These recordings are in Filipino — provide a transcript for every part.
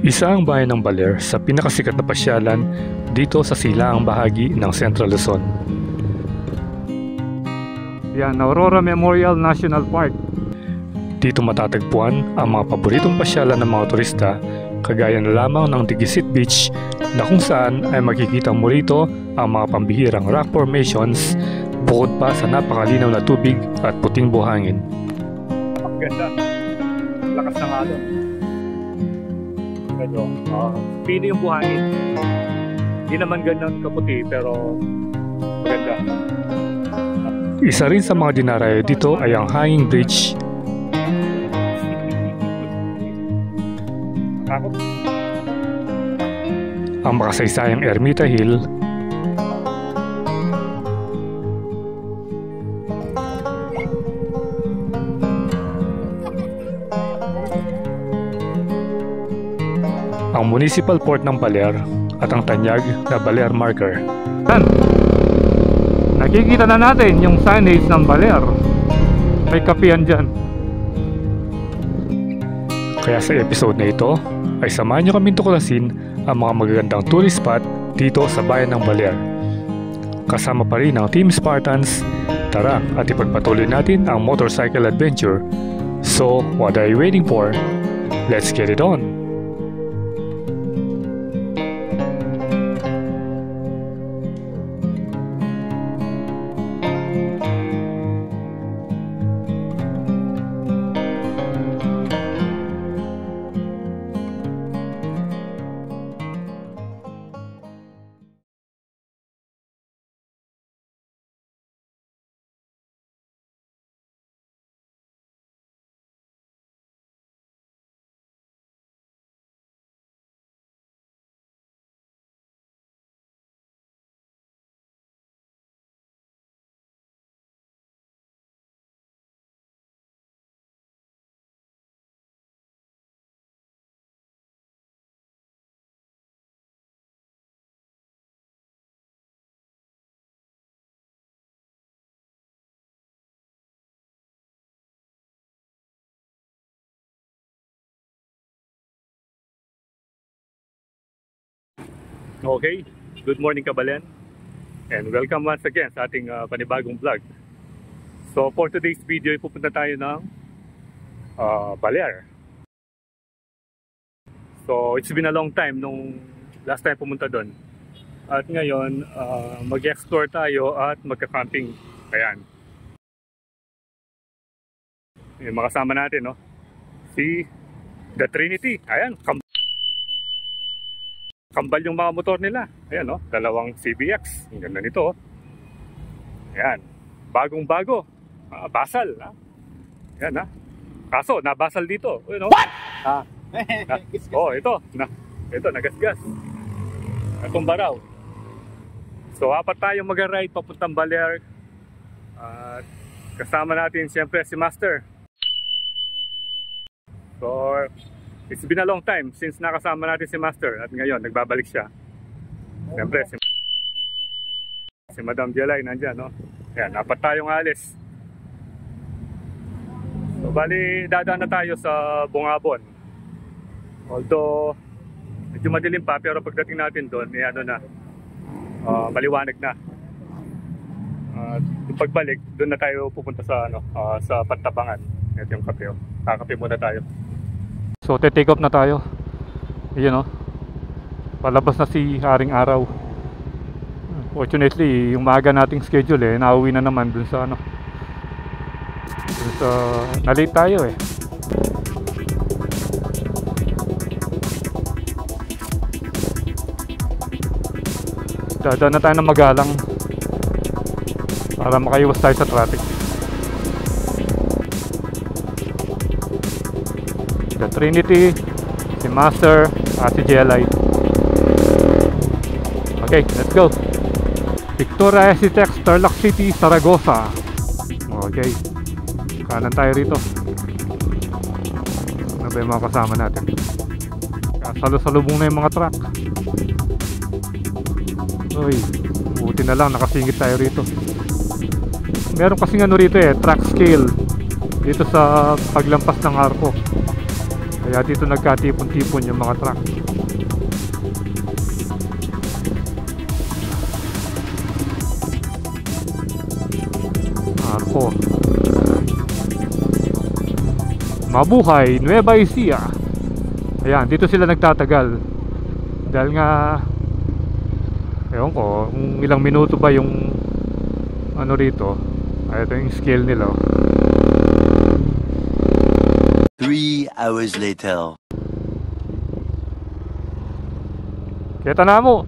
Isa ang bayan ng Baler sa pinakasikat na pasyalan dito sa silaang bahagi ng Central Luzon. Yan, Aurora Memorial National Park. Dito matatagpuan ang mga paboritong pasyalan ng mga turista, kagaya na lamang ng Digisit Beach na kung saan ay makikita mo rito ang mga pambihirang rock formations bukod pa sa napakalinaw na tubig at puting buhangin. Ang ganda, lakas ng alon. Medyo pino yung buhangin. Hindi naman ganun kaputi pero maganda. Isa rin sa mga dinarayo dito ay ang Hanging Bridge. Ang makasaysayang Ermita Hill. Ang Municipal Port ng Baler at ang tanyag na Baler Marker. Nakikita na natin yung signage ng Baler. May kapihan dyan. Kaya sa episode na ito ay samahan nyo kaming tuklasin ang mga magagandang tourist spot dito sa bayan ng Baler. Kasama pa rin ang Team Spartans. Tara at ipagpatuloy natin ang motorcycle adventure. So what are you waiting for? Let's get it on! Okay, good morning Kabalen, and welcome once again sa ating panibagong vlog. So for today's video, pupunta tayo ng Baler. So it's been a long time nung last time pumunta doon. At ngayon, mag-explore tayo at magka-camping. Ayan. Yung makasama natin, no? Si The Trinity. Ayan, kambal yung mga motor nila. Ayan, no? Dalawang CBX. Ang ganda nito, oh. Ayan. Bagong-bago. Basal. Ayan, ha? Kaso, nabasal dito. Ayan, no? What? Oh, ito. Ito, nagasgas. Natumba raw. So, apat tayong mag-ride papuntang Baler. At kasama natin, siyempre, si Master. So, it's been a long time since nakasama natin si Master at ngayon nagbabalik siya. Siyempre si Madam Jelay nandyan, no? Ayan, apat tayong alis. So bali dadaan na tayo sa Bungabon. Although medyo madilim pa, pero pagdating natin doon ano na, maliwanag na. Yung pagbalik doon na tayo pupunta sa sa Pantabangan. Ito yung kape, oh. Kakape muna tayo. So, take off na tayo. Ayan, o. Palabas na si Haring Araw. Fortunately, yung maaga nating schedule, nauwi na naman dun sa dun sa na-late tayo, Dadaan na tayo ng magalang para makaiwas tayo sa traffic. The Trinity, si Master, at si Jelay. Okay, let's go. Victoria Esitex, Tarlac City, Zaragoza. Okay, kanan tayo rito. Ano ba yung mga kasama natin? Kasalo-salubong na yung mga truck. Uy, buti na lang nakasingit tayo rito. Meron kasing rito, track scale dito sa paglampas ng arko. Kaya dito nagkatipon-tipon yung mga truck. Ako. Mabuhay, Nueva Ecija. Ayan, dito sila nagtatagal. Dahil nga, ewan ko, kung ilang minuto ba yung ano rito. Ay, ito yung scale nila. 3 hours later. Kita na mo.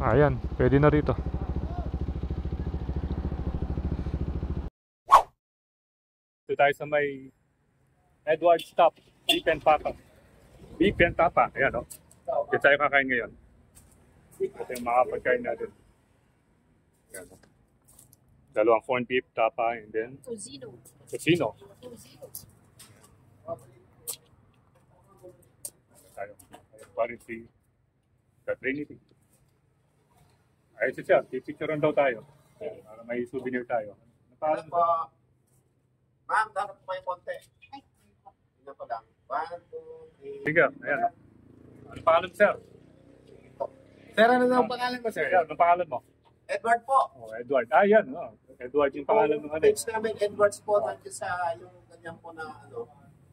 Ayan, pwede na rito. Ito tayo sa may Edward Stop, Beef and Papa. Beef and Papa, ayan o. Ito tayo kakain ngayon. Ito yung mga pagkain natin. Ayan o. Dalawang corned beef, tapa, and then Tocino. tocino. Tayo. Parang si Trinity. Ayos siya, pipicturean daw tayo. Ayan, para may souvenir tayo. Parang po, ma'am, dapat po kayo konti. Tingnan ko lang. 1, 2, 3. Sige, ayan o. Ano pangalan mo, sir? Sir, ano daw ang pangalan mo, sir? Ayan, ano pangalan mo? Edward po. Oh, Edward. Ah, yan. Oh. Edward yung pangalan ng ano. Page namin, Edwards po, nandiyo sa yung ganyan po na ano.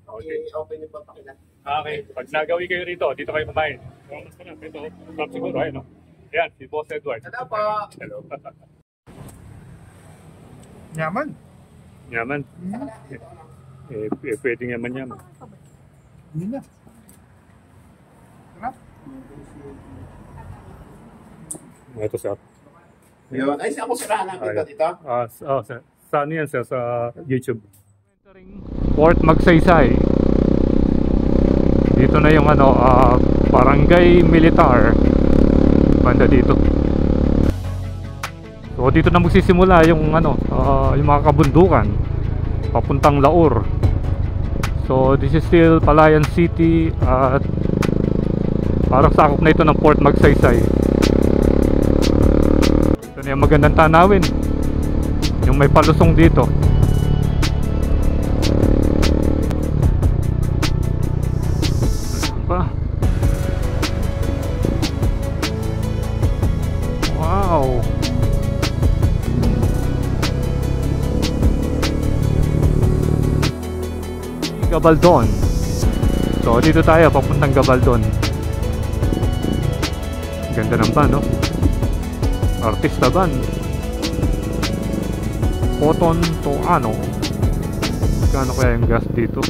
Okay. I-open niyo po pakilan. Okay. Pag nagawi kayo rito, dito kayo kumain. Mas ko na. Ito, stop siguro. Ayun, no? Ayan, si Boss Edward. Hello po. Hello. Yaman. Yaman. Pwedeng yaman. Hindi na. Ito, sir. Yun. Ay, ako sirahan namin dito. Saan yan, sir? Sa YouTube. Port Magsaysay. Dito na yung ano, barangay militar. Banda dito. So dito na magsisimula yung ano, yung mga kabundukan papuntang Laur. So this is still Palayan City at parang sakop na ito ng Port Magsaysay. Ito na yung magandang tanawin. Yung may palusong dito. Wow. Gabaldon. So dito tayo papuntang Gabaldon. Ganda ng van, no? Artista van. Cotton to ano? Kano kaya yung gas dito?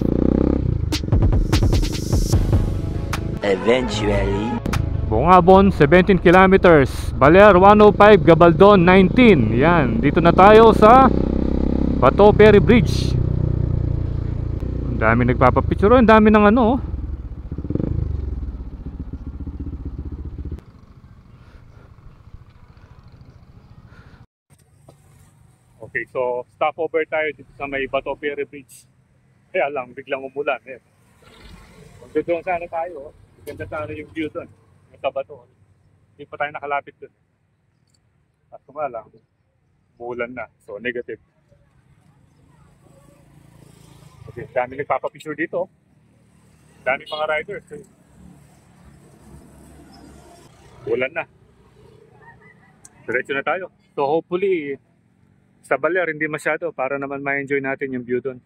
Eventually. Bungabon, 17 kilometers. Baler, 105. Gabaldon, 19. Yan, dito na tayo sa Bato Ferry Bridge. Ang dami nagpapapicture. Ang dami ng ano. Okay, so stopover tayo dito sa may Bato Ferry Bridge. Kaya lang, biglang umulan. Doon sana tayo. Ganda sana yung view doon. Sa Bato. Hindi pa tayo nakalapit doon. At kung lang, umulan na. So, negative. Okay, dami nagpapapicture dito. Dami mga riders. Ulan na. Diretso na tayo. So, hopefully, sa Baler, hindi masyado para naman ma-enjoy natin yung view doon.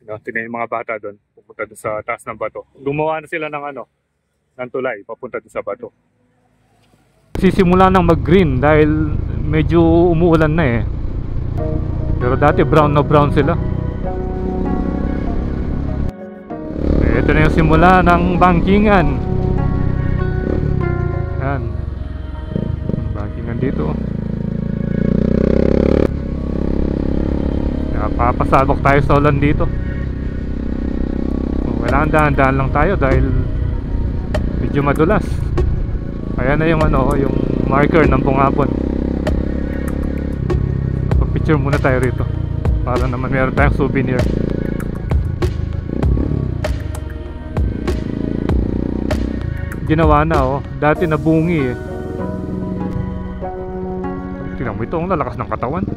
Tingnan yung mga bata doon. Pupunta doon sa taas ng bato. Gumawa na sila ng ano, ng tulay, papunta doon sa bato. Sisimula nang mag-green dahil medyo umuulan na eh. Pero dati brown na brown sila. Ito na yung simula ng bangkingan. Yan. Bangkingan dito. Papasabak tayo sa ulan dito. Kailangan dahan-dahan lang tayo dahil medyo madulas. Kaya na yung ano, yung marker ng Bungabon. Pag-picture muna tayo rito para naman meron tayong souvenir. Ginawa na oh. Dati nabungi eh. Tingnan mo ito, ang lalakas ng katawan.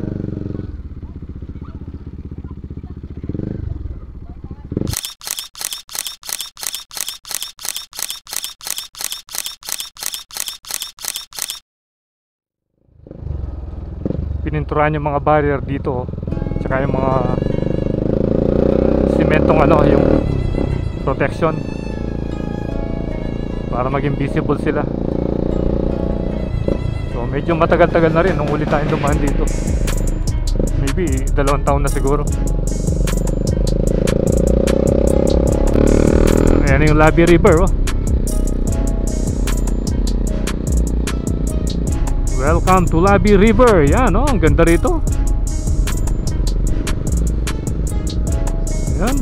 pininturahan yung mga barrier dito, tsaka yung mga simentong ano, yung protection para maging visible sila. So medyo matagal-tagal na rin nung uli tayong dumaan dito. Maybe 2 taon na siguro. Ayan yung Labi River, oh. Welcome to Labi River. Yan, oh, ang ganda rito. Ayan.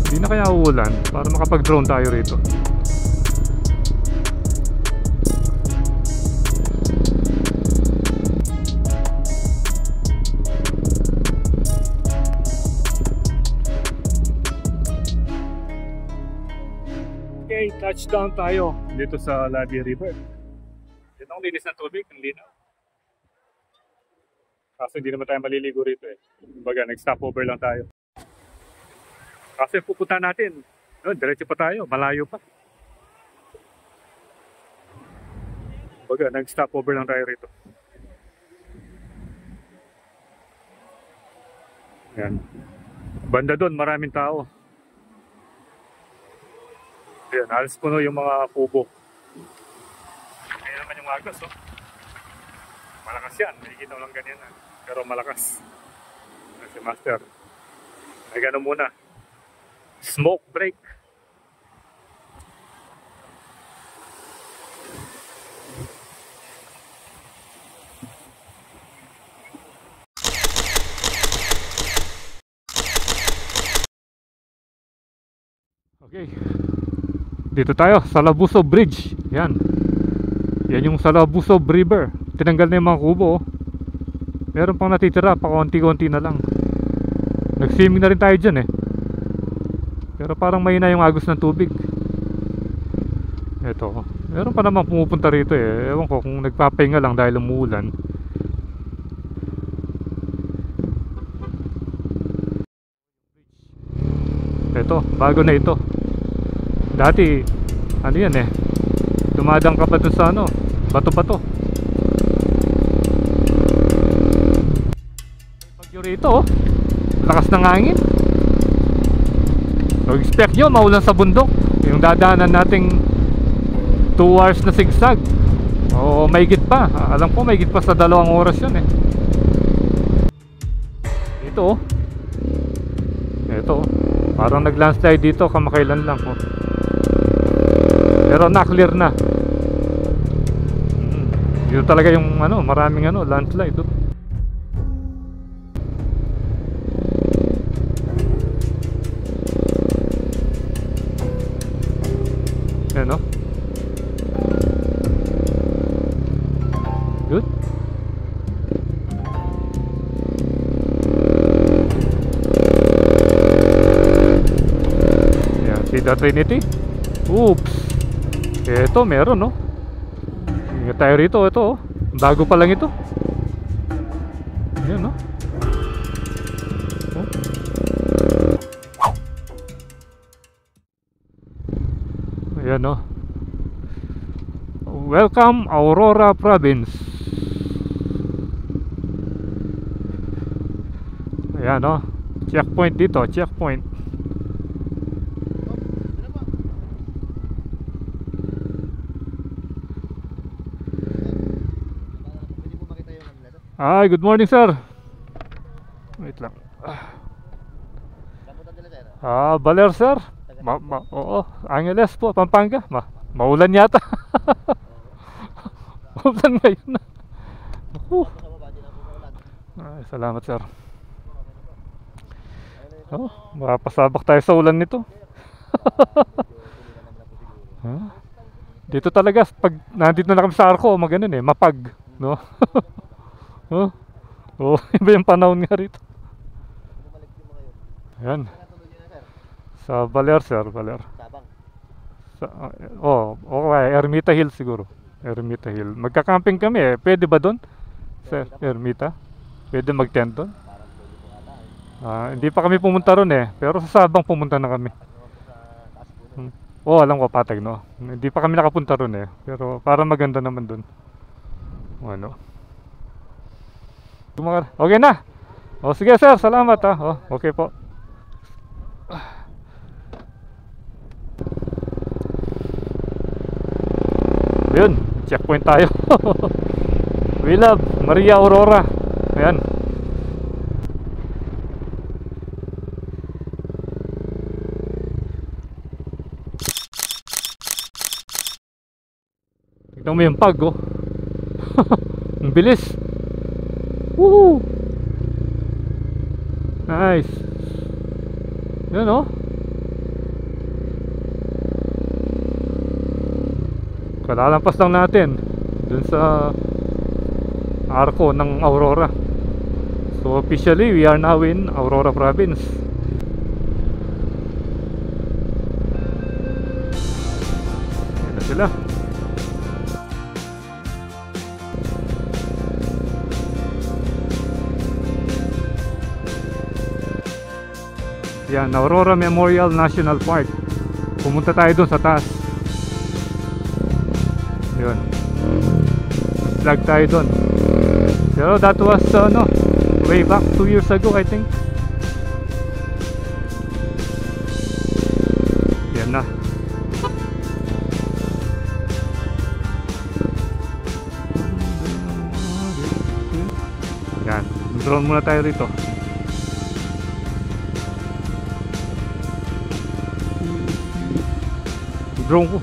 Hindi na kaya uulan para makapag-drone tayo rito. Okay, touchdown tayo dito sa Labi River. Ito ang linis ng tubig, ang linaw. Kaso hindi naman tayo maliligo rito eh. Kumbaga, nag-stopover lang tayo. Kasi pupunta natin, diretso pa tayo, malayo pa. Kumbaga, nag-stopover lang tayo rito. Yan. Banda doon, maraming tao. Ayan, halos puno yung mga kubo. Ayan naman yung agos, oh. Malakas yan, nakikita mo lang ganyan, ha? Pero malakas. Si Master. Ay gano'n muna. Smoke break. Okay. Dito tayo, Salabuso Bridge. Yan. Yan yung Salabuso River. Tinanggal na yung mga kubo, oh. Meron pang natitira, pa konti-konti na lang. Nag-swimming na rin tayo dyan eh. Pero parang mahina yung agos ng tubig. Eto, meron pa naman pumupunta rito eh. Ewan ko kung nagpapahinga lang dahil umuulan. Eto, bago na ito. Dati, ano yan eh, dumadang ka pa dun sa ano, bato-bato. Bagyo rito, oh. Lakas ng hangin. So expect nyo maulan sa bundok. Yung dadaanan nating 2 hours na sigsag. O mahigit pa. Alam ko mahigit pa sa 2 oras yun eh. Ito, oh. Ito, oh. Parang nag-landslide dito kamakailan lang, oh. Pero na-clear na. Dito talaga yung ano, maraming ano, landslide, oh. Ayan, oh. Good. Ayan, see the Trinity. Oops. Ito meron, no. Ingat tayo rito. Ito, oh. Bago pa lang ito. Ayan, no. Oh. Ayan, no. Welcome Aurora Province. Ayan, no. Checkpoint dito, checkpoint. Hi, good morning, sir. Wait lang. Baler, sir. Oo, Angeles po, Pampanga. Maulan yata. Maulan ngayon. Ay, salamat, sir. Oh, makapasabak tayo sa ulan nito. Dito talaga, pag nandito na kami sa Arco, maganon eh, mapag, no? Oh, iba yung panahon nga rito. Ayan. Sa Baler, sir, Baler. Okay, Ermita Hill siguro. Ermita Hill. Magka-camping kami eh. Pwede ba doon? Sa Ermita? Pwede mag-tent doon? Hindi pa kami pumunta ron eh. Pero sa Sabang pumunta na kami. Alam ko, Patag, no? Hindi pa kami nakapunta ron eh. Pero parang maganda naman doon. Ano? Okay na. O sige sir, salamat ha. O, okay po. Yun, checkpoint tayo. We love Maria Aurora. Ayan. Tignan mo yung pag oh. Ang bilis. Woohoo! Nice. Yun oh. Kalalampas lang natin dun sa arko ng Aurora. So officially we are now in Aurora province. Yan na sila. Yan, Aurora Memorial National Park. Pumunta tayo dun sa taas. Yun, vlog tayo dun. Pero that was no, way back 2 years ago I think. Yan na. Yan, drone muna tayo rito. Drone ko.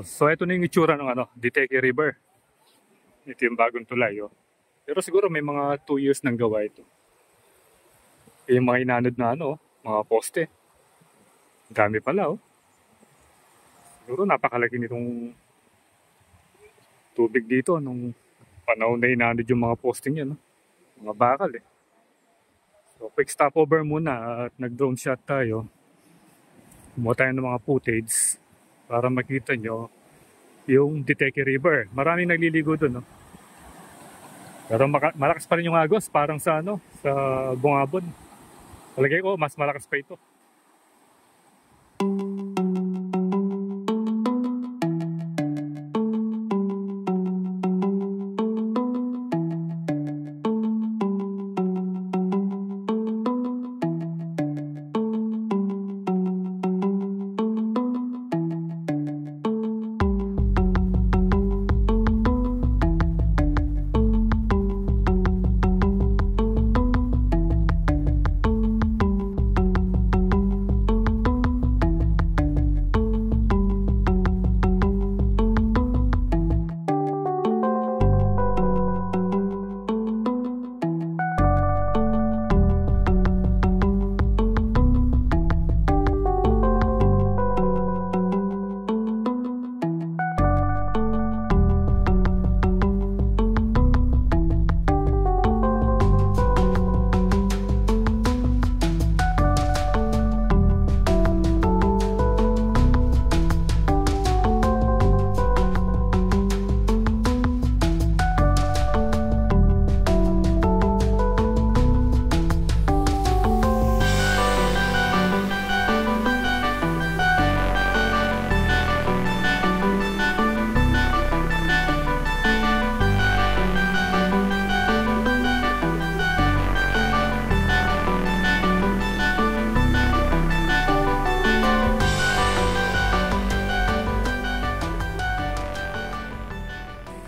So ito na yung itsura ng Diteke River. Ito yung bagong tulay oh. Pero siguro may mga 2 years nang gawa ito. Yung mga inanod na mga poste. Dami pala oh. Siguro napakalaki nitong tubig dito nung panahon na inanod yung mga posting yan. Mga bakal eh. So quick stopover muna at nag-drone shot tayo. Kumuha tayo ng mga footage para makita nyo yung Diteke River. Maraming nagliligo dun Pero malakas pa rin yung agos, parang sa sa Bungabon. Palagay ko mas malakas pa ito.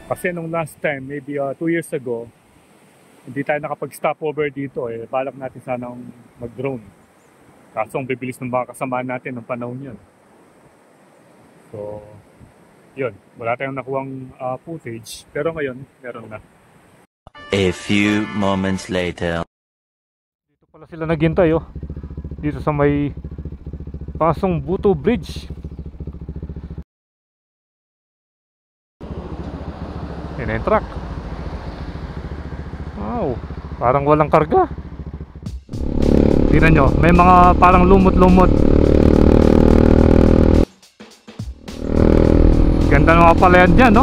Kasi nung last time, maybe 2 years ago, hindi tayo nakapag-stop over dito balak natin sanang mag-drone. Kaso ang bibilis ng mga kasamaan natin ng panahon yun. So, yun. Wala tayong nakuhang footage. Pero ngayon, meron na. A few moments later. Dito pala sila naghintay dito sa may Pasong Buto Bridge. Yan yung truck. Wow, parang walang karga. Tingnan nyo, may mga parang lumot-lumot. Ganda ng mga palayan dyan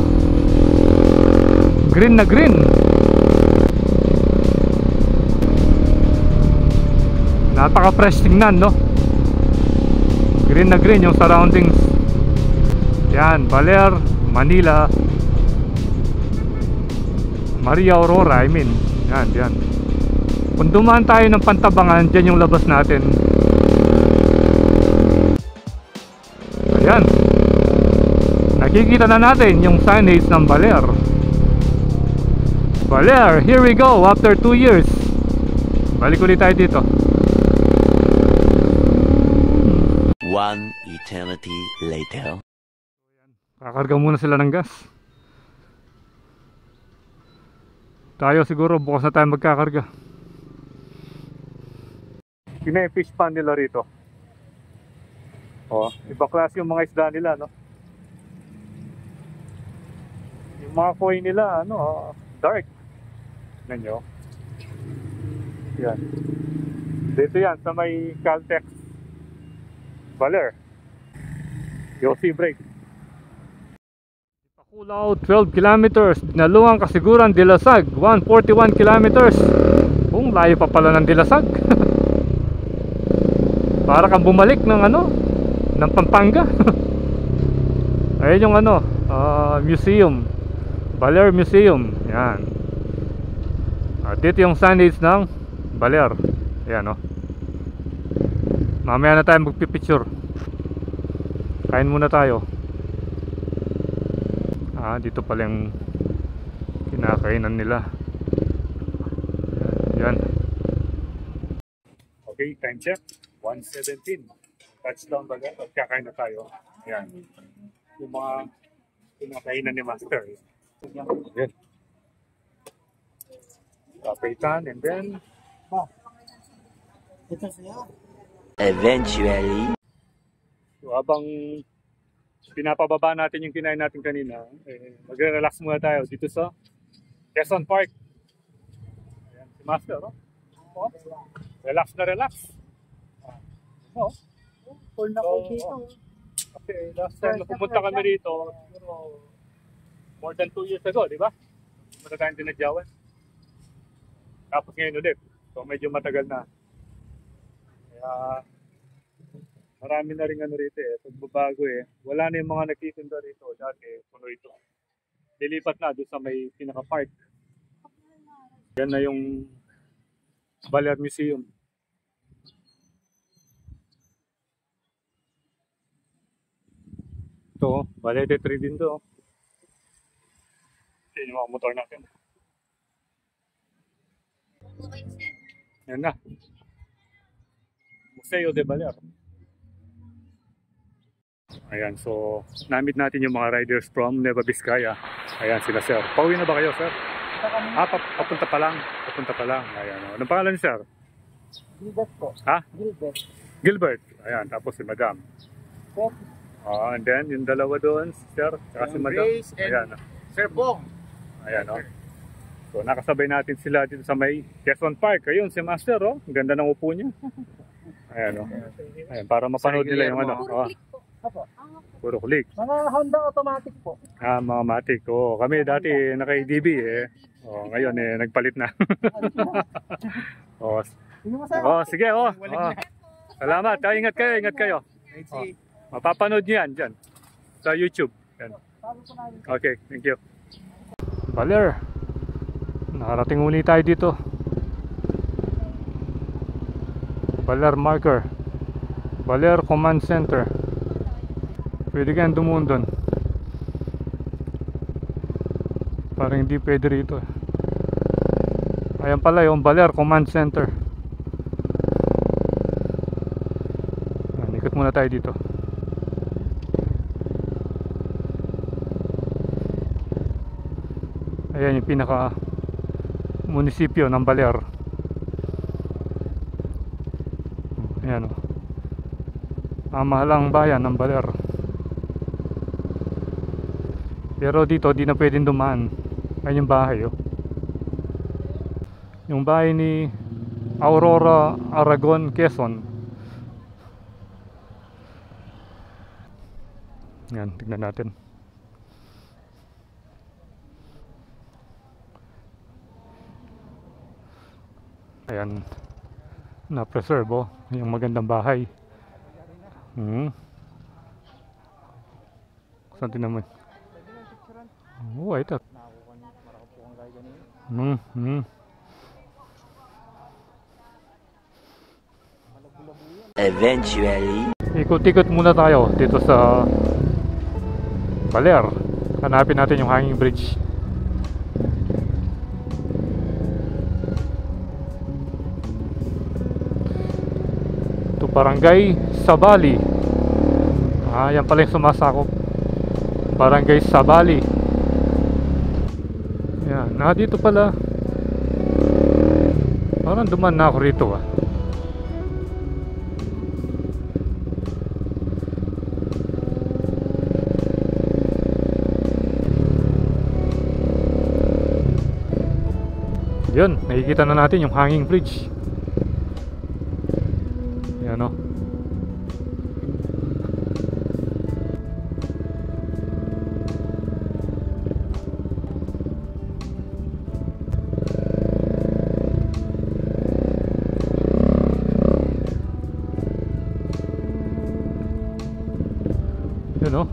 Green na green. Napaka-fresh tingnan, no? Green na green yung surroundings. Yan, Baler, Manila, Maria Aurora, I mean. Yan. Kung dumaan tayo ng Pantabangan, dyan yung labas natin. Ayan. Nakikita na natin yung signage ng Baler. Baler, here we go after 2 years. Balik ulit tayo dito. One eternity later. Kakarga muna sila ng gas. Tayo siguro bukas na tayo magkakarga. Yun na yung fish pan nila rito. Oh, iba klase yung mga isda nila, no? Yung mga koi nila, dark. Tignan nyo. Yan. Dito yan, sa may Caltex Baler. Yossi Break. Ipakulao, 12 kilometers. Dinalungan Kasiguran, Dilasag, 141 kilometers. Kung layo pa pala ng Dilasag. Para kang bumalik ng ng Pampanga. Ayun yung museum, Baler Museum. Yan. At dito yung signage ng Baler. Ayan, mamaya na tayo magpipicture. Kain muna tayo. Dito pala yung kinakainan nila. Yan. Okay, time check 1:17. Touchdown baga. Kakain na tayo. Ayan. Yung mga kinakainan ni Master. Ayan. Kapitan, and then Eventually. so, habang pinapababa natin yung kinain natin kanina, magre-relax muna tayo dito sa Quezon Park. Ayan, si Master, relax na relax. Full na po dito. Okay, last time na pumunta kami rito, more than 2 years ago, di ba? Pumunta tayong dinadyawan. Tapos ngayon ulit. So medyo matagal na. Kaya marami na rin rito pagbabago Wala na yung mga nagtitinda rito. Dati puno ito. Lilipat na doon sa may pinaka-park. Yan na yung Baler Museum. Ito, Balete 3 din to. Yan yung mga motor natin. Yan na. Museo de Baler. Ayan, so na-meet natin yung mga riders from Nueva Vizcaya. Ayan sila, sir. Pauwi na ba kayo, sir? Papunta pa lang. Papunta pa lang. Ayan. Anong pangalan, sir? Gilbert po. Ha? Gilbert. Gilbert. Ayan, tapos si Madam. And then, yung dalawa doon, sir, saka si Madam. Ayan. Sir Bong. Ayan, So, nakasabay natin sila dito sa may Quezon Park. Ayun, si Master, Ang ganda ng upo niya. Ayan, Ayan, para mapanood nila yung puro kulig. Mga Honda automatic po. Mga matic. Kami dati naka-DB ngayon nagpalit na. Sige, Salamat. Ingat kayo. Mapapanood niyo yan dyan sa YouTube. Yan. Okay, thank you. Baler. Nakarating uli tayo dito. Baler marker. Baler Command Center. Pwede kayang dumuon doon. Parang hindi pwede rito. Ayan pala yung Baler Command Center. Ikot muna tayo dito. Ayan yung pinaka munisipyo ng Baler. Ayan mahalang bayan ng Baler. Pero dito di na pwedeng dumaan. Ayan yung bahay yung bahay ni Aurora Aragon Quezon. Yan, tignan natin. Ayan. na-preserve, oh. Yung magandang bahay. Saan tinaman? Oh, ito. Eventually. Ikot-ikot muna tayo dito sa Baler. Hanapin natin yung hanging bridge. Ito Barangay Sabali. Yan pala yung sumasakop. Barangay Sabali. Yan, dito pala. Parang duman na ako rito Yun, nakikita na natin yung hanging bridge. Yan o. Yun o.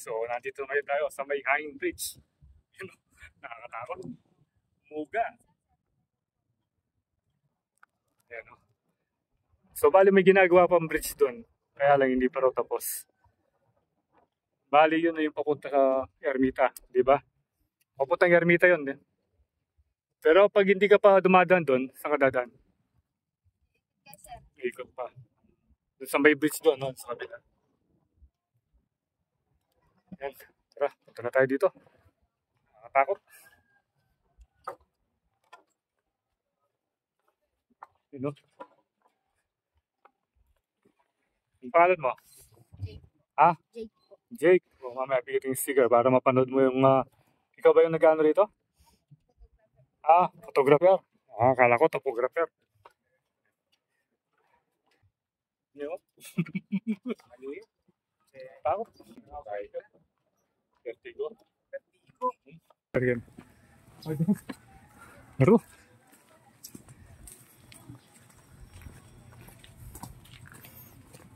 So, nandito ngayon tayo sa may hanging bridge. Nakakatakot. Muga. Ayan, no? So, bali may ginagawa pang bridge doon. Kaya lang hindi pa raw tapos. Bali yun na yung papunta sa Ermita. Diba? Papuntang Ermita yun din. Pero pag hindi ka pa dumadaan doon, saan ka dadaan? Ikot pa. Doon sa may bridge doon, no? Sa kabila. Yan. Tara, punta na tayo dito. Nakakatakot. Yun, no? Ang pangalan mo? Jake. Ha? Jake po. Jake. O, mamaya pigitin yung sticker para mapanood mo yung... ikaw ba yung nag-ano rito? Photographer. Akala ko topographer. Yun. Ano yun? Takot. Okay. Vertigo. Vertigo. Laro.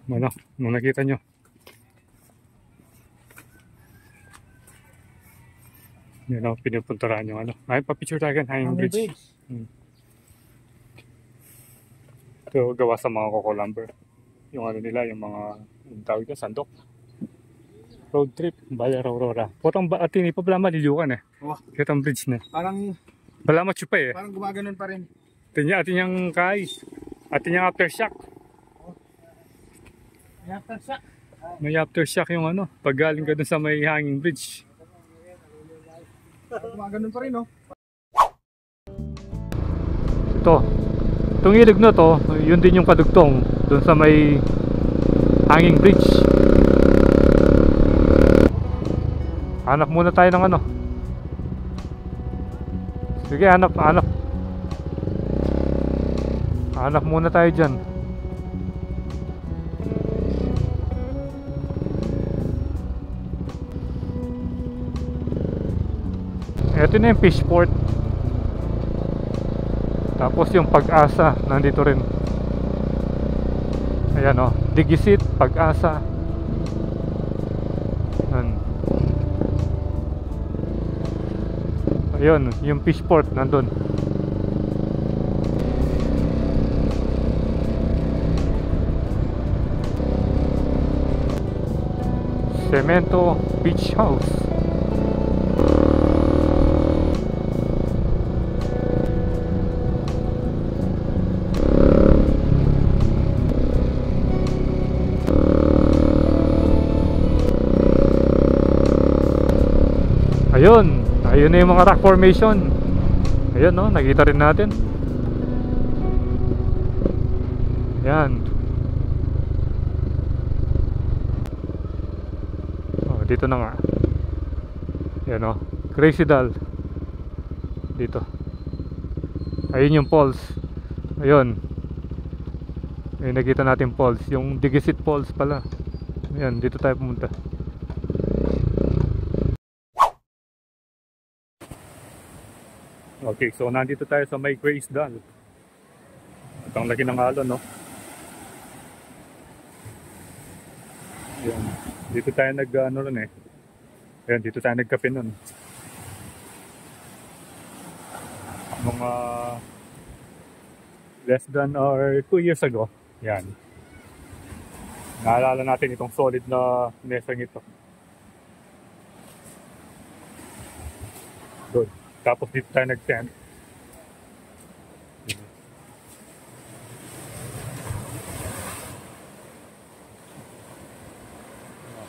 Ano? Nung nakita nyo. Yan o, pinupuntaraan yung ano. Ay, papicture tayo kan, hanging bridge. Ito, gawa sa mga coco lumber. Yung ano nila, yung mga, yung tawag dyan, sandok. Road trip, Baler Aurora. Potong ba atin ipablama lilukan eh. Oh. Kitang bridge na. Parang Balama chupa eh. parang gumaganon pa rin. Atin yung kay. Atin yung aftershock. Aftershock. May aftershock yung ano. Pag galing ka dun sa may hanging bridge. Gumaganon pa rin, oh. Ito. Itong ilog na to, yun din yung kadugtong dun sa may hanging bridge. Hanap muna tayo ng ano. Sige, hanap. Hanap muna tayo dyan. Ito na yung fishport. Tapos yung Pag-asa nandito rin. Ayan o, Digisit, Pag-asa. Ayun, yung fishport nandun. Cemento Beach House. Ayun na yung mga rock formation. Ayun, no, nakita rin natin. Yan. Dito na nga. Yan, no, Crazy Doll. Dito. Ayun yung falls. Ayun. Ayun, nakita natin falls. Yung Digisit Falls pala. Ayan, dito tayo pumunta. Okay, so nandito tayo sa may Grace Dal. At ang laki ng alon, no? Yan. Dito tayo ano ron eh. Ayan, dito tayo nagkape nun. Mga less than or 2 years ago. Yan. Naalala natin itong solid na mesang ito. Good. Tapos dito tayo nag-tent.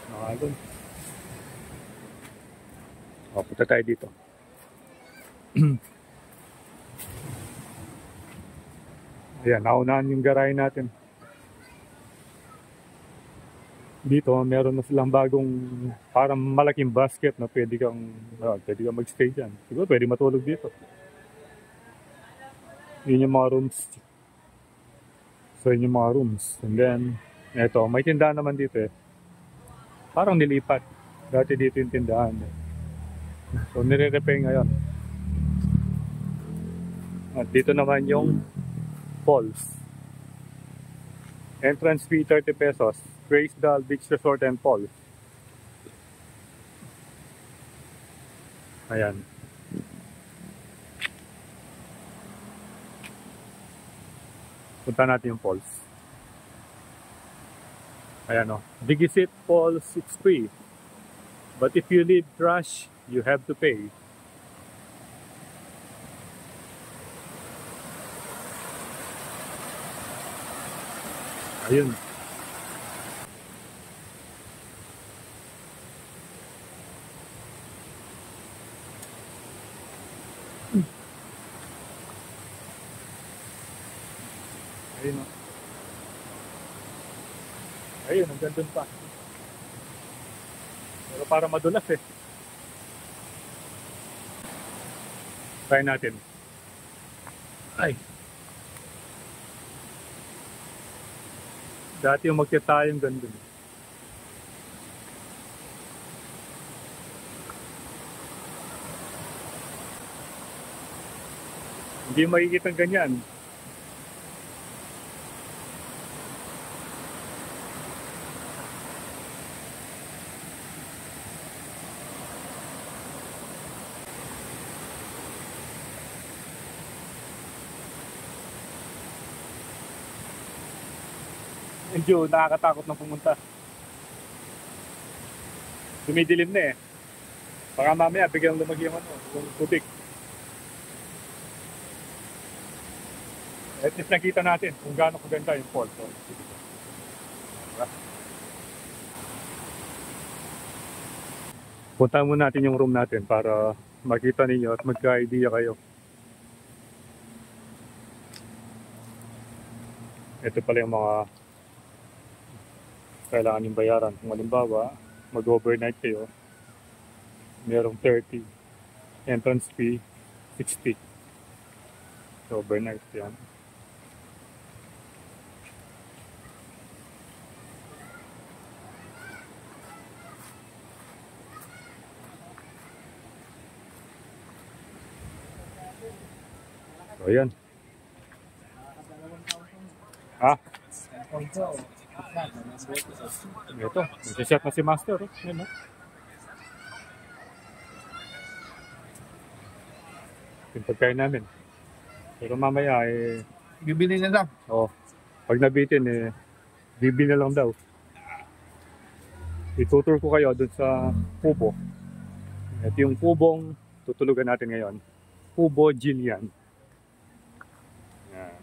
Nakalon. O, punta tayo dito. Ayan, naunahan yung garahe natin. Dito, meron na silang bagong parang malaking basket na pwede kang mag-stay dyan. Siguro pwede matulog dito. Yun yung mga rooms. So yun yung mga rooms. And then, eto, may tindahan naman dito eh. Parang nilipat. Dati dito yung tindahan. So nire-repair ngayon. At dito naman yung falls. Entrance fee 30 pesos. Grace Dal Beach Resort and Falls. Ayan. Punta natin yung falls. Ayan o. Digisit Falls, it's free. But if you leave trash, you have to pay. Ayun. Ayun o. Ayun, hanggang dun pa. Pero para madulas eh. Try natin. Ay. Dati yung magkitayong gandun. Hindi makikita ganyan. Medyo nakakatakot na pumunta. Dumidilim na eh. Baka mamaya biglang lumagi yung tubig. At least nakita natin kung gaano kaganda yung falls. So, punta muna natin yung room natin para makita ninyo at magka-idea kayo. Ito pala yung mga kailangan yung bayaran. Kung halimbawa, mag-overnight kayo, merong 30. Entrance fee, 60. So, overnight yan. So, ayan. Ha? Ito, nag-set na si Master. Yan, no? Yung pagkain namin. Pero mamaya eh... Bibili na lang. Oo. Pag nabitin eh, bibi na lang daw. Itutur ko kayo dun sa kubo. Ito yung kubong tutulugan natin ngayon. Kubo Jillian. Yan.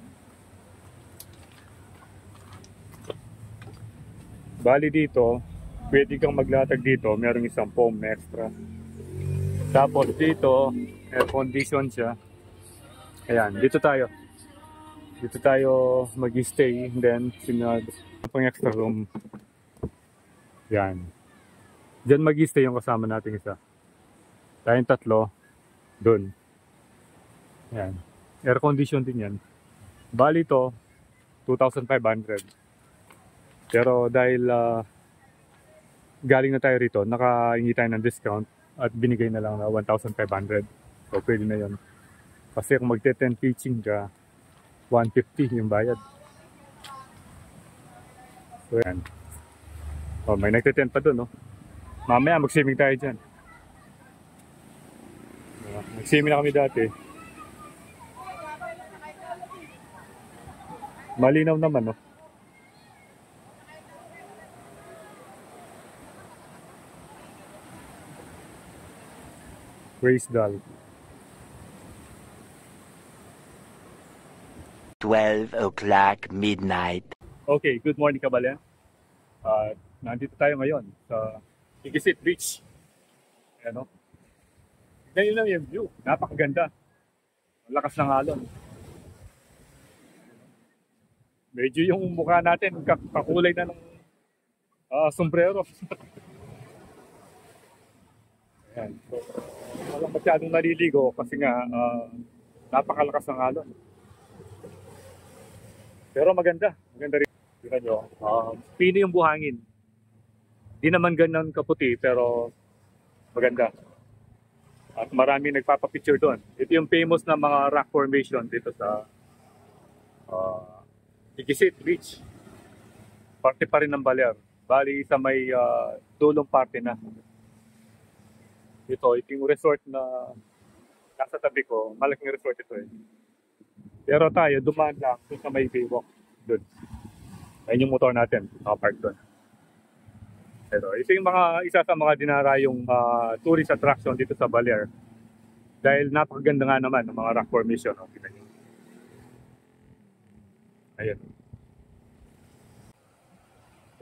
Bali dito, pwede kang maglatag dito, merong isang foam na extra. Tapos dito, air condition siya. Ayan, dito tayo. Dito tayo mag-stay, then pang extra room. Yan. Diyan mag-stay yung kasama natin isa. Tayong tatlo, dun. Yan. Air condition din yan. Bali to, 2,500. Pero dahil galing na tayo rito, nakahingi tayo ng discount at binigay na lang na 1,500. So pwede na yun. Kasi kung magte-10 pitching ka, 150 yung bayad. So yan. Oh, may nagte-10 pa dun, no? Mamaya mag-swimming tayo dyan. Nag-swimming na kami dati. Malinaw naman, no? Grace Doll. 12 o'clock midnight. Okay, good morning kabayan. Nandito tayo ngayon sa Igisit Beach. Ayan, no? Ganyan lang yung view. Napakaganda. Ang lakas ng alon. Medyo yung mukha natin kakulay na ng sombrero. Ayan. So, walang masyadong naliligo kasi nga napakalakas ng alon. Pero maganda. Maganda rin. Tingnan nyo. Pino yung buhangin. Di naman ganun kaputi pero maganda. At marami nagpapapicture doon. Ito yung famous na mga rock formation dito sa Igisit Beach. Parte pa rin ng Baler. Bali sa may dulong parte na. Ito yung resort na nasa tabi ko. Malaking resort ito eh. Pero tayo dumaan lang sa may Baywalk doon. Ayun yung motor natin. Nakapark doon. Pero ito yung isa sa mga dinarayong tourist attraction dito sa Baler. Dahil napakaganda nga naman ng mga rock formation. No? Ayan.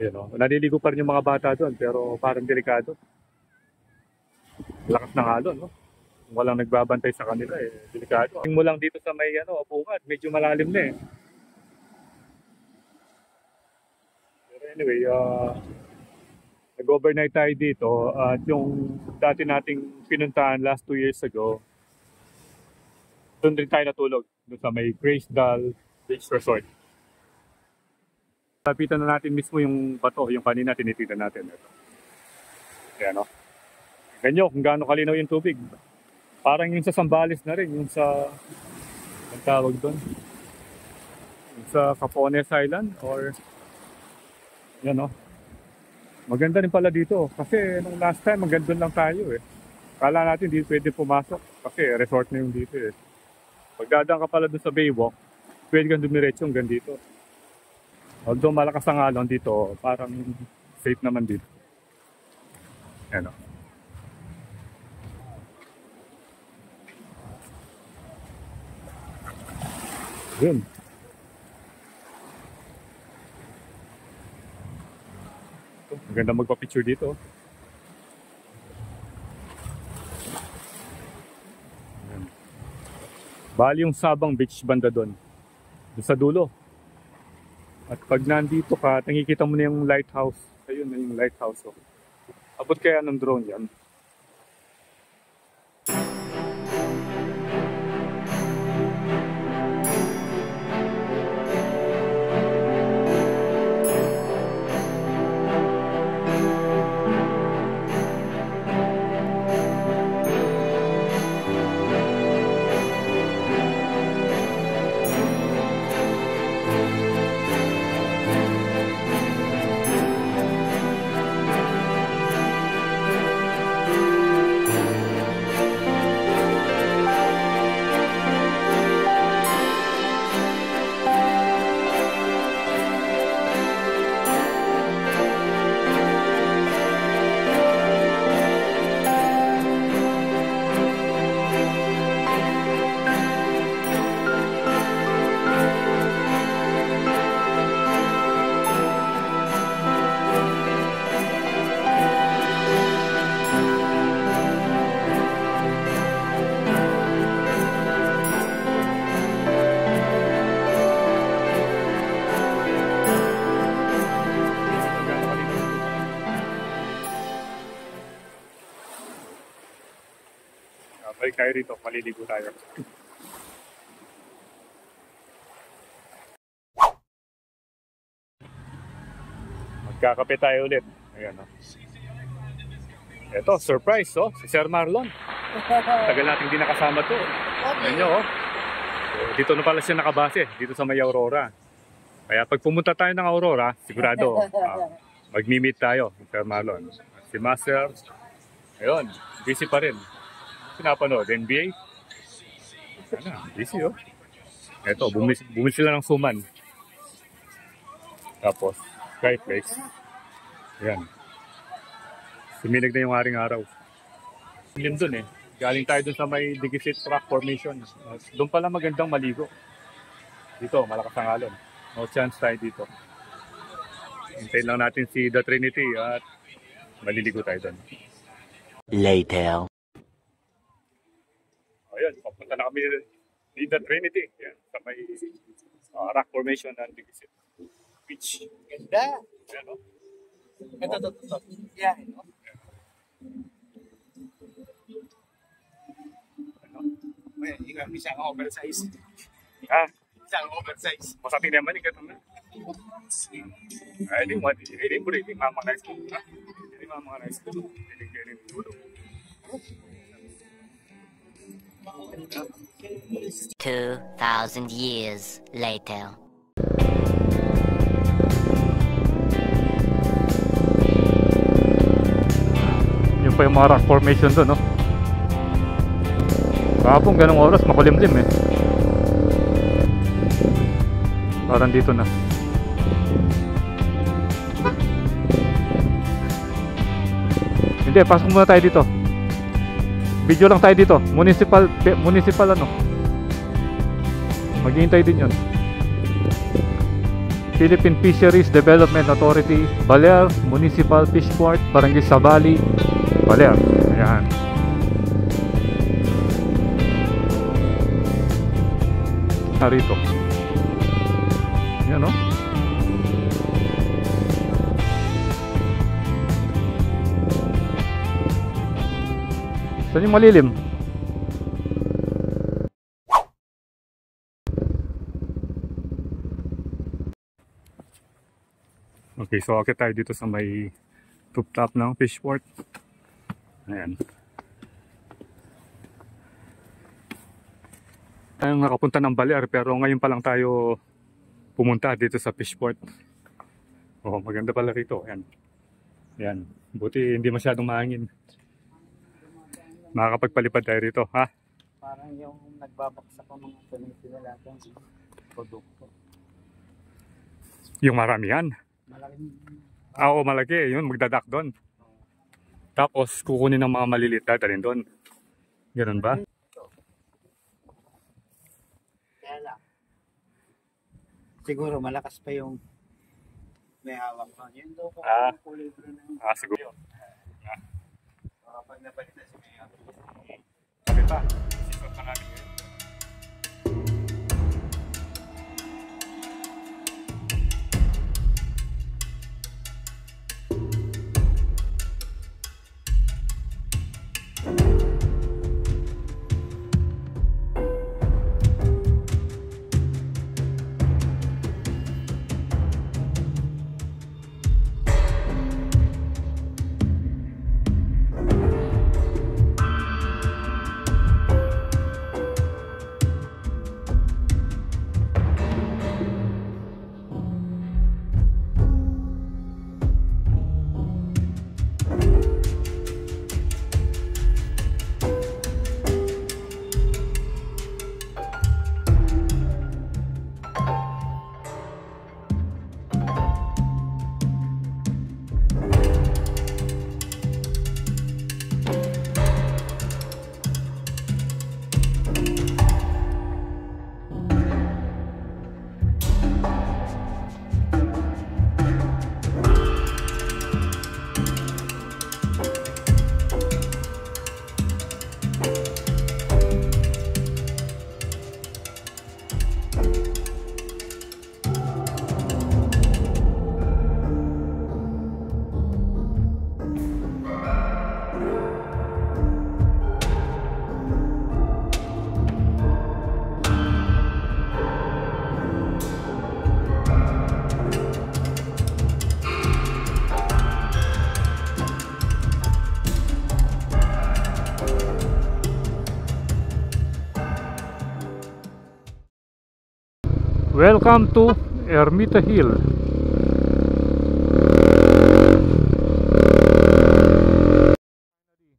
Ayan, no? Naliligo pa rin yung mga bata doon pero parang delikado. Lakas ng alon, no? Kung walang nagbabantay sa kanila, delikado. Tingin mo lang dito sa may bungad, medyo malalim na eh. Pero anyway, nag-overnight tayo dito at yung dati nating pinuntahan last 2 years ago, doon rin tayo natulog doon sa may Grace Doll Beach Resort. Lapitan na natin mismo yung bato, yung kanina tinitignan natin. Ito. Kaya no? Ganyo kung gaano kalinaw yung tubig. Parang yung sa Zambales na rin, yung sa ang tawag doon. Yung sa Capones Island or yan no. Maganda rin pala dito kasi nung last time magandun lang tayo eh. Kala natin hindi pwede pumasok kasi resort na yung dito eh. Pagdadaan ka pala dun sa Baywalk, pwede kang dumiretso hanggang dito. Although malakas ang alon dito, parang safe naman dito. Yan o. Yun. Maganda magpa-picture dito. Ayan. Bali yung Sabang Beach banda doon. Doon sa dulo. At pag nandito ka, nakikita mo na yung lighthouse. Ayun na yung lighthouse. Oh. Abot kaya ng drone yan. Balik tayo rito, maliligo tayo. Magkakape tayo ulit. Ayan o. Ito, surprise oh, si Sir Marlon. Tagal natin hindi nakasama to. Ayan nyo oh. Dito na pala siya nakabase, dito sa may Aurora. Kaya pag pumunta tayo ng Aurora, sigurado magmi-meet tayo, Sir Marlon. Si Master, ayun, busy pa rin. Pinapanood, NBA. Ano, busy oh. Ito, bumili sila ng suman. Tapos, Skyflex. Ayan. Suminig na yung haring araw. Lim dun eh. Galing tayo dun sa may Digisit Rock Formation. Doon pala magandang maligo. Dito, malakas ang alon. No chance tayo dito. Hintayin lang natin si The Trinity at maliligo tayo dun. Later. Ayun, papunta na kami ni The Trinity. Yan, sa may rock formation ng Digisit Beach. Ganda. Ayan, no? Ito. Yeah. Well, isang oversize. Ah, Isang oversize. masati naman yung gatong na. Ay, hindi mo rin mama na isko. Hindi mama na isko. Hindi dulu. 2,000 years later. Yung pa yung mga rock formation doon, no? Kapong ganong oras, makulimlim eh. Parang dito na. Hindi, pasok muna tayo dito. Video lang tayo dito. Municipal ano. Maghihintay din yun. Philippine Fisheries Development Authority, Baler Municipal Fish Port, Barangay Sabali, Baler. Ayan. Narito. Ayan, no? Saan yung malilim? Okay, so akit tayo dito sa may rooftop ng Fishport. Ayan. Tayo nakapunta ng Baler pero ngayon pa lang tayo pumunta dito sa Fishport. Oh, maganda pala rito. Ayan. Ayan. Buti hindi masyadong mahangin. Makakapagpalipad tayo rito, ha? Parang yung nagbabaksak ng mga pinagsilalatang produkto. Yung maramihan. Malaking Oo, malaki. Yun, magdadak doon. Tapos, kukunin ng mga maliliit dadalhin doon. Ganun ba? kaya lang. Siguro malakas pa yung may hawak pa. Yun daw kung kulay brown na. Siguro. Kapag napalitan si Mayor. Sabi pa, sisot na natin ngayon. Welcome to Ermita Hill.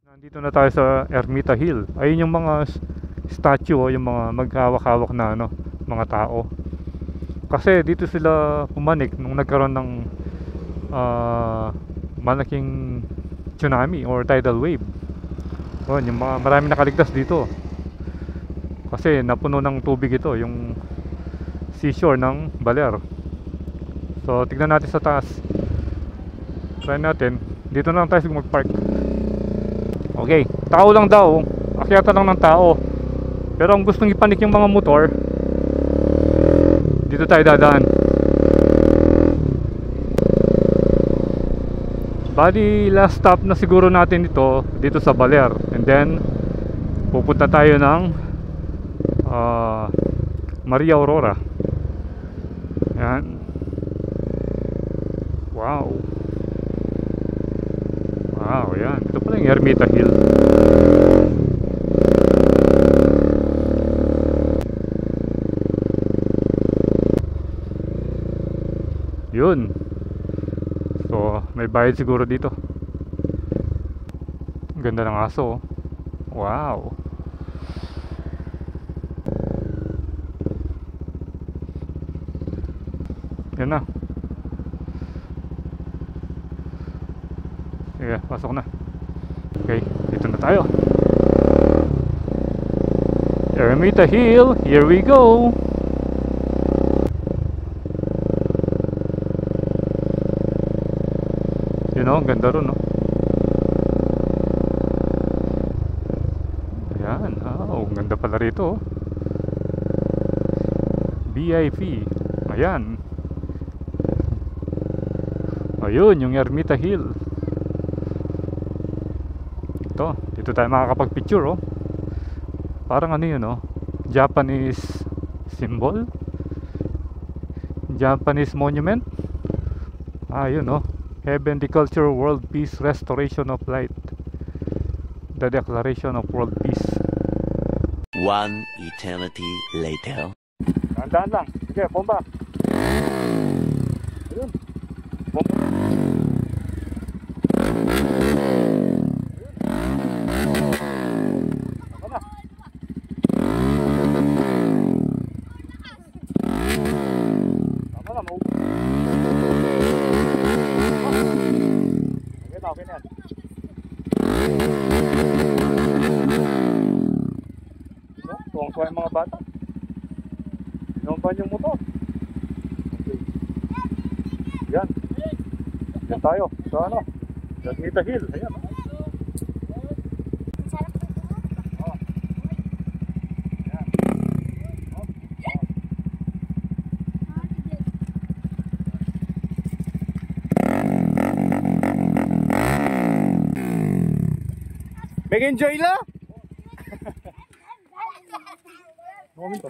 Nandito na tayo sa Ermita Hill. Ayun yung mga statue, yung mga maghawak-hawak na ano, mga tao. Kasi dito sila pumanik nung nagkaroon ng malaking tsunami or tidal wave. Yung mga marami nakaligtas dito. Kasi napuno ng tubig ito, yung seashore ng Baler. So tignan natin sa taas. Try natin. Dito na lang tayo mag-park. Okay, tao lang daw. Akyatan lang ng tao. Pero ang gustong ipanik yung mga motor, dito tayo dadaan. Bali, last stop na siguro natin dito sa Baler. And then pupunta tayo ng Maria Aurora. Yan. Wow. Wow, yan. Ito pala yung Ermita Hill. Yun. So, may bayad siguro dito. Ganda ng aso. Wow. Yan na. Sige, pasok na. Okay, dito na tayo. Ermita Hill, here we go. You know, ganda ron, no? Ayan, ganda pala rito. VIP. Ayan. Ayun, yung Ermita Hill. Dito tayo makakapag-picture, oh. Parang ano yun, oh, Japanese symbol, Japanese monument. Yun, oh, Heavenly Culture, World Peace, Restoration of Light, the Declaration of World Peace. One eternity later. Tandaan lang. Sige, bomba. Ayun. Bomba. Okay na. Tuwang-tuwa yung mga bata. Inomban yung motor. Okay. Yan. Yan tayo. So ano? Ermita Hill. Ayan. Mag-enjoy lang! Momento.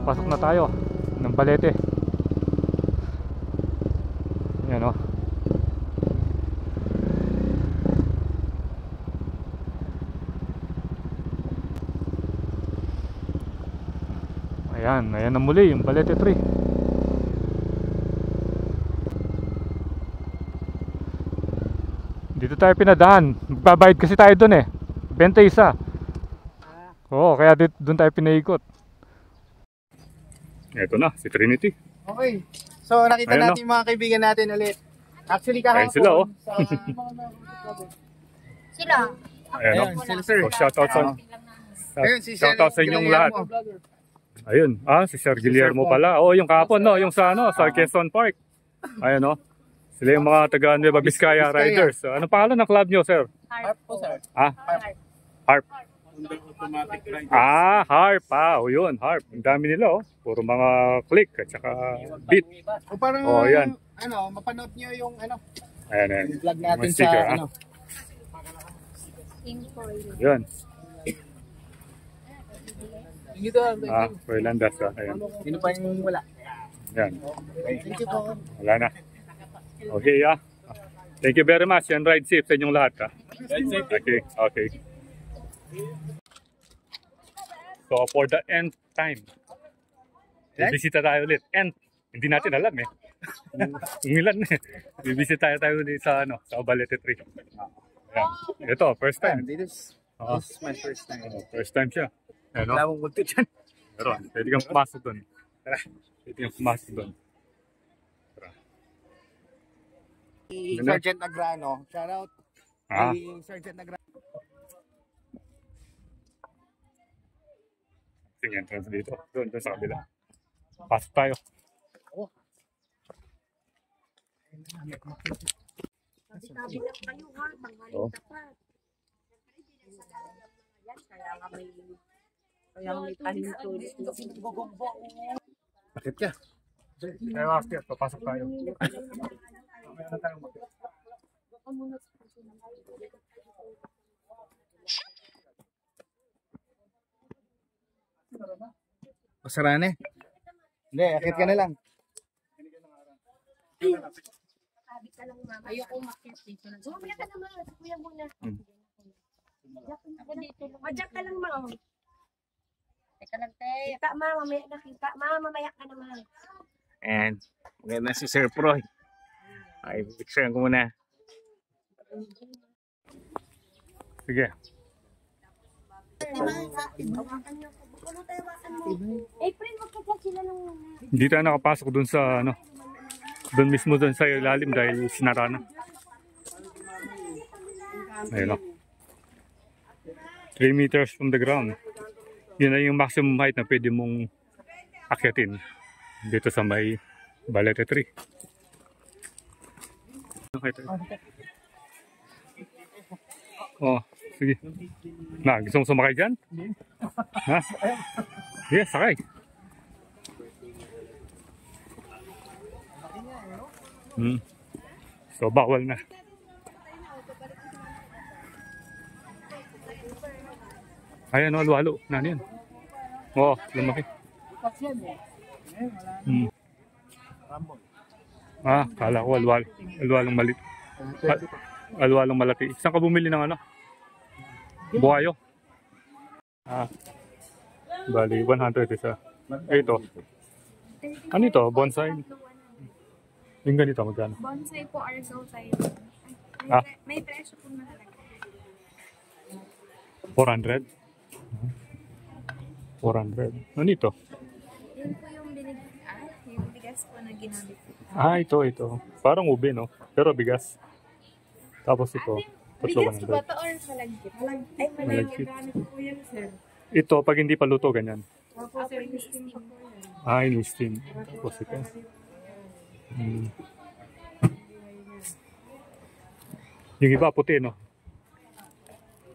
Pasok na tayo ng Balete. Ayan na muli yung Balete 3. Dito tayo pinadaan. Magbabayad kasi tayo dun eh. 21. Oo, kaya dun tayo pinaikot. Ito na, si Trinity. Okay. So nakita Ayan, natin yung mga kaibigan natin ulit. Actually kahapon. Ayan sila, oh. Sila. Ayan, Ayan, oh. sila, sir. So, shoutout sa, Ayun, si shoutout sa inyong lahat. Guillermo. Ayun, si Sir Guillermo pala. Oh, yung kahapon, no, yung sa Quezon Park. Ayun, no. Sila yung mga taga Nueva Vizcaya Riders. Ano pangalan ng club nyo, sir? Harp po, sir. Harp. Automatic ride. Harp. Oh, yun, Harp. Ang dami nila, oh. Puro mga click at saka beat. O parang, Oh, yan. mapanood nyo yung, Ayan. yung vlog natin Mga sticker, sa, Yun. Dito, Fernandez, ayan. sino pa yung wala? Yan. Thank you po. Wala na. Okay, Thank you very much. And ride safe sa inyong lahat, Okay. So, for the nth time, bibisita tayo ulit. Nth. Hindi natin alam eh. Ilan eh. Bibisita tayo ulit sa, sa Balete 3. Ayan. Ito, first time. This is my first time. First time siya. Ano? Wala mong multi dyan. Pero, pwede kang pumasok doon. Pwede kang pumasok doon. Sergeant Agrano. Shout out. Kay Sergeant Agrano. Yung entrance dito. Doon sa kabila. Pasok tayo. Sabi lang kayo ha, tanggalin tapat. Kaya may pahinto. Bakit ka? Kaya Oscar, papasok tayo. Mamaya na tayo makita. Masarane. Hindi, akit ka na lang. Sabi ka lang mama. Ayoko umakyat dito. Mamaya ka naman. Kuya muna. Madyak ka lang mama. Teka lang te. Kita ma, mamaya nakita. Ma, mamaya ka naman. And, maganda si Sir Proy. Ay, picture ko muna. Sige. April, magkagyan sila ng muna. Hindi tayo nakapasok dun sa doon mismo dun sa ilalim dahil sinara na. Ayun o. 3 meters from the ground. Yun na yung maximum height na pwede mong akyatin dito sa may Balete 3. Oh, sige. Gusto mo sumakay dyan? Ha? Yes, sakay. So, bawal na. Ayan, halo-halo. Ano yan? Oo, lumaki. Kala ko alwalong malit. Alwalong malaki. Saan ka bumili ng buhayo? Bali, 100 isa. Ito. Ano ito? Bonsai? Yung ganito, magkano? Bonsai po, Argo tayo. May presyo po na talaga. 400? 400. Ano ito? Yun po yung yung bigas po na ginamit po. Ito. Parang ube, no? Pero bigas. Tapos ito. Bigas po ba ito or malagkit? Ay, Malagkit. malagkit po yun, sir. Ito, pag hindi pa luto, ganyan. Opo, sir, steam po yun. In-steam. Tapos ito. Yung iba, puti, no?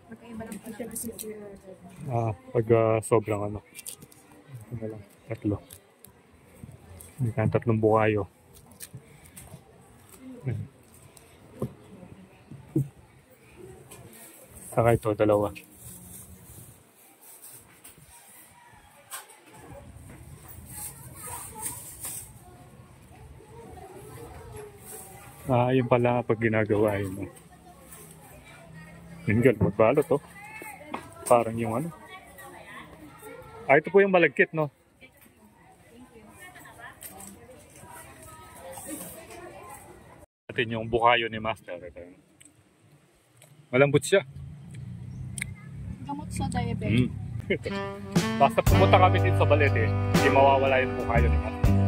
Magkaiba lang po siya kasi sir. Pag sobrang ano lang, 3. Hindi ka 3 bukayo. Saka ito, 2. Yun pala pag ginagawa yun. Yun gan, magbalot oh. Parang yung ito po yung malagkit, no? natin yung bukayo ni Master. Ito. Malambot siya. Gamot sa diabetes. Basta pumunta kami dito sa Balete, hindi mawawala yung bukayo ni Master.